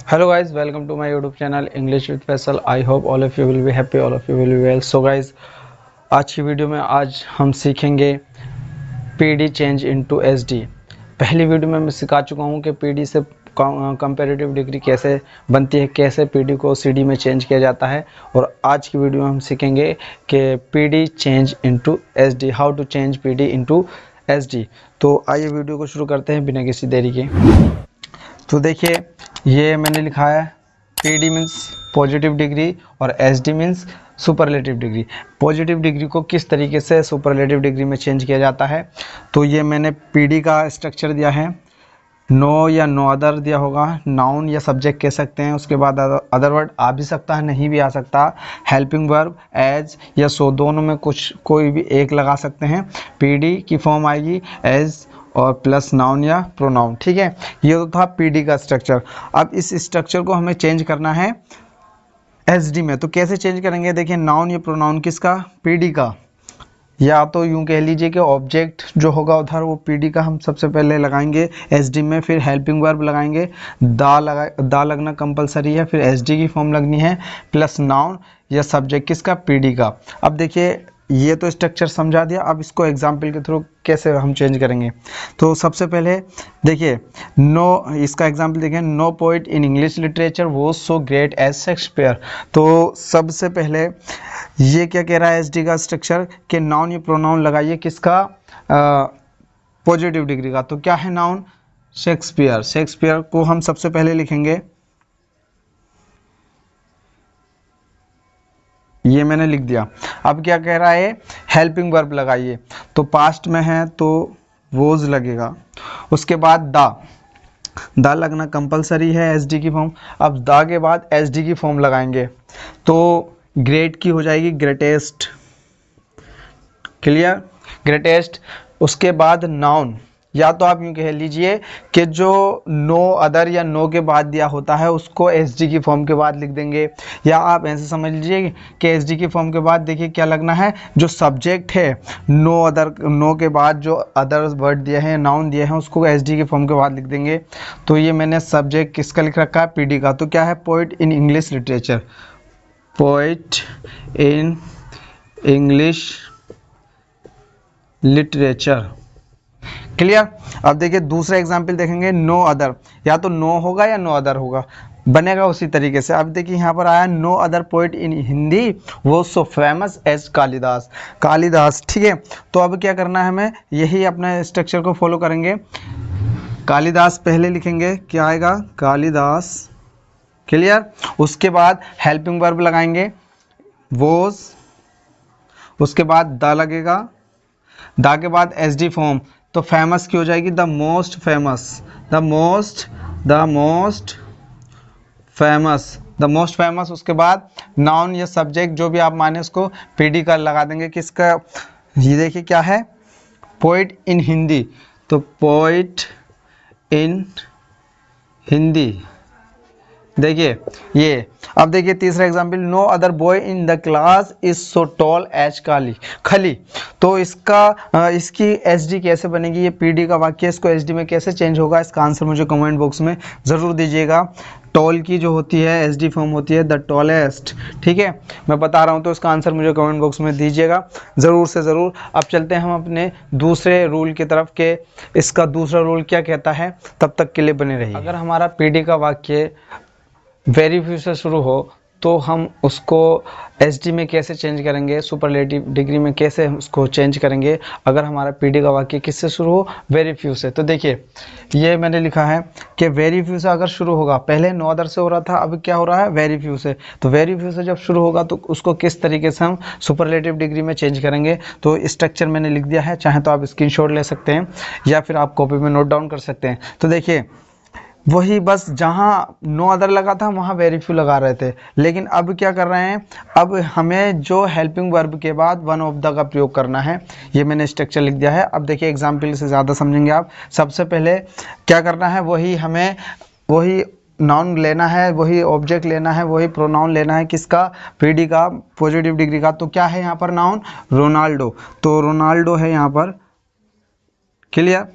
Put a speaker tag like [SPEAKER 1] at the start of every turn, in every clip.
[SPEAKER 1] Hello guys, welcome to my YouTube channel English with Faisal. I hope all of you will be happy, all of you will be well. So guys, आज की video में आज हम सीखेंगे PD change into SD। पहली video में मैं सिखा चुका हूँ कि PD से कंपैरेटिव डिग्री कैसे बनती है, कैसे PD को CD में चेंज किया जाता है। और आज की वीडियो में हम सीखेंगे कि PD change into SD, how to change PD into SD। तो आइए वीडियो को शुरू करते हैं बिना किसी देरी के। तो देखिए, ये मैंने लिखा है PD मीन्स पॉजिटिव डिग्री और SD means superlative degree. Positive degree को किस तरीके से सुपरलेटिव डिग्री में चेंज किया जाता है, तो ये मैंने PD का स्ट्रक्चर दिया है। नो या नो अदर दिया होगा, नाउन या सब्जेक्ट कह सकते हैं, उसके बाद अदर वर्ड आ भी सकता है, नहीं भी आ सकता। हेल्पिंग वर्ब, एज या सो, दोनों में कोई भी एक लगा सकते हैं। PD की फॉर्म आएगी एज और प्लस नाउन या प्रोनाउन। ठीक है, ये तो था PD का स्ट्रक्चर। अब इस स्ट्रक्चर को हमें चेंज करना है SD में। तो कैसे चेंज करेंगे, देखिए नाउन या प्रोनाउन किसका, PD का। या तो यूं कह लीजिए कि ऑब्जेक्ट जो होगा उधर वो PD का हम सबसे पहले लगाएंगे SD में, फिर हेल्पिंग वर्ब लगाएंगे, दा लगना कंपलसरी है, फिर SD की फॉर्म लगनी है, प्लस नाउन या सब्जेक्ट किसका, PD का। अब देखिए, ये तो स्ट्रक्चर समझा दिया, अब इसको एग्जाम्पल के थ्रू कैसे हम चेंज करेंगे। तो सबसे पहले देखिए, नो, इसका एग्जाम्पल देखिए, no poet in English literature was so great as Shakespeare. तो सबसे पहले ये क्या कह रहा है SD का स्ट्रक्चर, कि नाउन या प्रोनाउन लगाइए किसका, पॉजिटिव डिग्री का। तो क्या है नाउन, शेक्सपियर। शेक्सपियर को हम सबसे पहले लिखेंगे, ये मैंने लिख दिया। अब क्या कह रहा है, हेल्पिंग वर्ब लगाइए। तो पास्ट में है तो वोज लगेगा, उसके बाद दा लगना कंपलसरी है, SD की फॉर्म। अब दा के बाद SD की फॉर्म लगाएंगे, तो ग्रेट की हो जाएगी ग्रेटेस्ट। Clear, greatest. उसके बाद नाउन, या तो आप यूँ कह लीजिए कि जो नो अदर या नो के बाद दिया होता है उसको SD की फॉर्म के बाद लिख देंगे, या आप ऐसे समझ लीजिए कि SD की फॉर्म के बाद देखिए क्या लगना है, जो सब्जेक्ट है नो अदर, नो के बाद जो अदर वर्ड दिए हैं, नाउन दिए हैं, उसको SD की फॉर्म के बाद लिख देंगे। तो ये मैंने सब्जेक्ट किसका लिख रखा है, PD का। तो क्या है, poet in English literature, poet in English literature. Clear. अब देखिए दूसरा एग्जाम्पल देखेंगे, नो अदर, या तो नो होगा या नो अदर होगा, बनेगा उसी तरीके से। अब देखिए यहाँ पर आया, no other poet in Hindi was so famous as Kalidas. Kalidas, ठीक है। तो अब क्या करना है, हमें यही अपने स्ट्रक्चर को फॉलो करेंगे। कालिदास पहले लिखेंगे, क्या आएगा, कालिदास। क्लियर। उसके बाद हेल्पिंग वर्ब लगाएंगे, वोज, उसके बाद दा लगेगा, दा के बाद SD फॉर्म। तो फेमस की हो जाएगी the most famous, the most famous. उसके बाद नाउन या सब्जेक्ट जो भी आप माने उसको PD का लगा देंगे, किसका, ये देखिए क्या है, पोइट इन हिंदी। तो पोइट इन हिंदी, देखिए ये। अब देखिए तीसरा example, no other boy in the class is so tall as Khali. तो इसकी SD कैसे बनेगी, ये PD का वाक्य, इसको SD में कैसे चेंज होगा, इसका आंसर मुझे कमेंट बॉक्स में ज़रूर दीजिएगा। टॉल की जो होती है SD फॉर्म होती है द टॉलेस्ट। ठीक है, मैं बता रहा हूँ, तो इसका आंसर मुझे कमेंट बॉक्स में दीजिएगा ज़रूर से ज़रूर। अब चलते हैं हम अपने दूसरे रूल की तरफ, के इसका दूसरा रूल क्या कहता है। तब तक के लिए बने रहिए। अगर हमारा PD का वाक्य वेरी फ्यू से शुरू हो तो हम उसको SD में कैसे चेंज करेंगे, सुपरलेटिव डिग्री में कैसे उसको चेंज करेंगे, अगर हमारा PD का वाक्य किससे शुरू हो, वेरी फ्यू से। तो देखिए ये मैंने लिखा है कि वेरी फ्यू से अगर शुरू होगा, पहले नो अदर से हो रहा था, अब क्या हो रहा है, वेरी फ्यू से। तो वेरी फ्यू से जब शुरू होगा तो उसको किस तरीके से हम सुपरलेटिव डिग्री में चेंज करेंगे, तो स्ट्रक्चर मैंने लिख दिया है, चाहे तो आप स्क्रीनशॉट ले सकते हैं या फिर आप कॉपी में नोट डाउन कर सकते हैं। तो देखिए वही, बस जहाँ नो अदर लगा था वहाँ वेरी फ्यू लगा रहे थे, लेकिन अब क्या कर रहे हैं, अब हमें जो हेल्पिंग वर्ब के बाद वन ऑफ द का प्रयोग करना है, ये मैंने स्ट्रक्चर लिख दिया है। अब देखिए एग्जाम्पल से ज़्यादा समझेंगे आप। सबसे पहले क्या करना है, वही नाउन लेना है, वही ऑब्जेक्ट लेना है, वही प्रोनाउन लेना है, किसका, PD का, पॉजिटिव डिग्री का। तो क्या है यहाँ पर नाउन, रोनाल्डो। तो रोनाल्डो है यहाँ पर। क्लियर।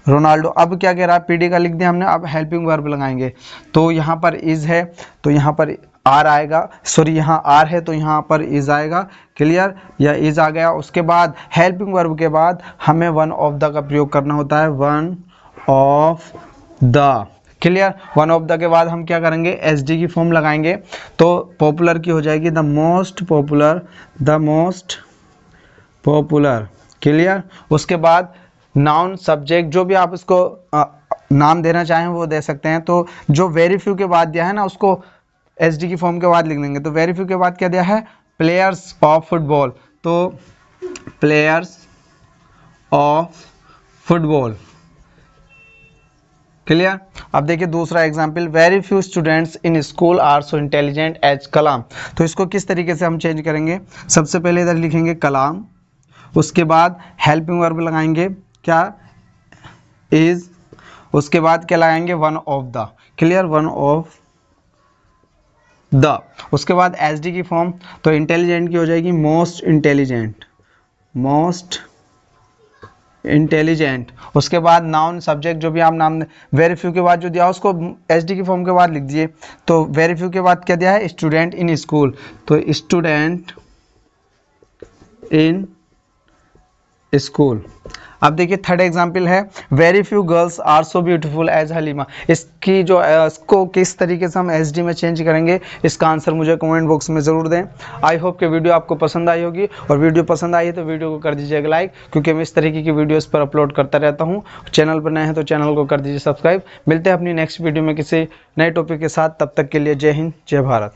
[SPEAKER 1] रोनाल्डो। अब क्या कह रहा है, पीडी का लिख दिया हमने, अब हेल्पिंग वर्ब लगाएंगे। तो यहाँ पर इज है तो यहाँ पर आर आएगा, सॉरी यहाँ आर है तो यहाँ पर इज आएगा। क्लियर, या इज आ गया। उसके बाद हेल्पिंग वर्ब के बाद हमें वन ऑफ द का प्रयोग करना होता है, one of the. Clear, one of the के बाद हम क्या करेंगे, एस डी की फॉर्म लगाएंगे। तो पॉपुलर की हो जाएगी the most popular, the most popular. Clear, उसके बाद नाउन सब्जेक्ट जो भी आप इसको नाम देना चाहें वो दे सकते हैं। तो जो वेरी फ्यू के बाद दिया है ना उसको एस डी की फॉर्म के बाद लिख देंगे। तो वेरी फ्यू के बाद क्या दिया है, प्लेयर्स ऑफ फुटबॉल। तो प्लेयर्स ऑफ फुटबॉल। क्लियर, अब देखिए दूसरा example, very few students in school are so intelligent as Kalam. तो इसको किस तरीके से हम चेंज करेंगे, सबसे पहले इधर लिखेंगे कलाम, उसके बाद हेल्पिंग वर्ब लगाएंगे क्या, इज, उसके बाद क्या लगाएंगे, one of the. Clear, one of the. उसके बाद एस डी की फॉर्म, तो इंटेलिजेंट की हो जाएगी मोस्ट इंटेलिजेंट, मोस्ट इंटेलिजेंट। उसके बाद नाउन सब्जेक्ट जो भी आप नाम, वेरी फ्यू के बाद जो दिया उसको एस डी की फॉर्म के बाद लिख दिए। तो वेरी फ्यू के बाद क्या दिया है, स्टूडेंट इन स्कूल, तो स्टूडेंट इन स्कूल। अब देखिए थर्ड एग्जाम्पल है, very few girls are so beautiful as Halima. इसकी जो इसको किस तरीके से हम एस डी में चेंज करेंगे, इसका आंसर मुझे कमेंट बॉक्स में ज़रूर दें। आई होप कि वीडियो आपको पसंद आई होगी, और वीडियो पसंद आई है तो वीडियो को कर दीजिएगा लाइक, क्योंकि मैं इस तरीके की वीडियोस पर अपलोड करता रहता हूँ। चैनल पर नए हैं तो चैनल को कर दीजिए सब्सक्राइब। मिलते हैं अपनी नेक्स्ट वीडियो में किसी नए टॉपिक के साथ, तब तक के लिए जय हिंद, जय भारत।